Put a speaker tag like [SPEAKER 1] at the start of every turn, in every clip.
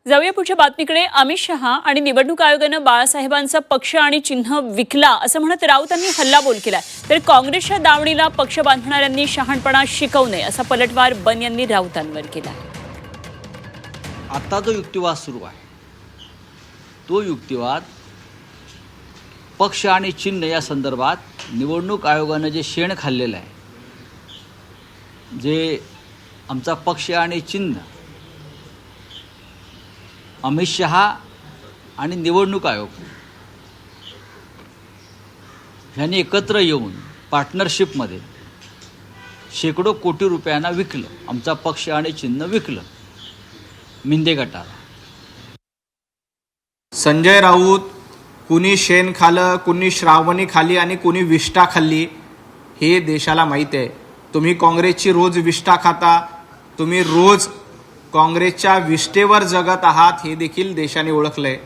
[SPEAKER 1] जाऊया पुढच्या बातमीकडे। अमित शहा आणि निवडणूक आयोगानं बाळासाहेबांचा पक्ष आणि चिन्ह विकला असं म्हणत राऊतांनी हल्लाबोल केलाय। तर काँग्रेसच्या दावणीला पक्ष बांधणाऱ्यांनी शहाणपणा शिकवू नये असा पलटवार बन यांनी राऊतांवर केला।
[SPEAKER 2] आता जो युक्तिवाद सुरू आहे तो युक्तिवाद पक्ष आणि चिन्ह या संदर्भात निवडणूक आयोगानं जे शेण खाल्लेलं आहे, जे आमचा पक्ष आणि चिन्ह अमित शहा आणि निवडणूक आयोग ह्यांनी एकत्र येऊन पार्टनरशिपमध्ये शेकडो कोटी रुपयांना विकलं, आमचा पक्ष आणि चिन्ह विकलं मिंदे गटाला।
[SPEAKER 3] संजय राऊत कुणी शेण खाल्लं, कुणी श्रावणी खाल्ली आणि कुणी विष्ठा खाल्ली हे देशाला माहीत आहे। तुम्ही काँग्रेसची रोज विष्ठा खाता, तुम्ही रोज काँग्रेसच्या विष्ठेवर जगत आहात हे देखील देशाने ओळखलंय।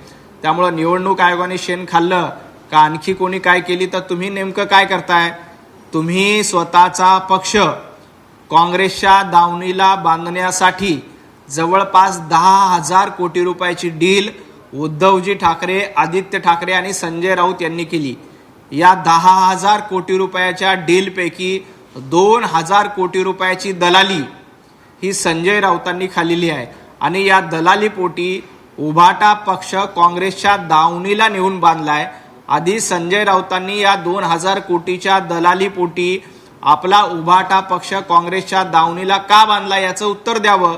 [SPEAKER 3] त्यामुळे निवडणूक आयोगाने शेण खाल्लं का आणखी कोणी काय केली तर तुम्ही नेमकं काय करताय? तुम्ही स्वतःचा पक्ष काँग्रेसच्या दावणीला बांधण्यासाठी जवळपास 10,000 कोटी रुपयाची डील उद्धवजी ठाकरे, आदित्य ठाकरे आणि संजय राऊत यांनी केली। या 10,000 कोटी रुपयाच्या डीलपैकी 2,000 कोटी रुपयाची दलाली ही संजय राऊतांनी खाल्लेली आहे आणि या दलालीपोटी उभाटा पक्ष काँग्रेसच्या दावणीला नेऊन बांधलाय। आधी संजय राऊतांनी या 2,000 कोटीच्या दलालीपोटी आपला उभाटा पक्ष काँग्रेसच्या दावणीला का बांधला याचं उत्तर द्यावं।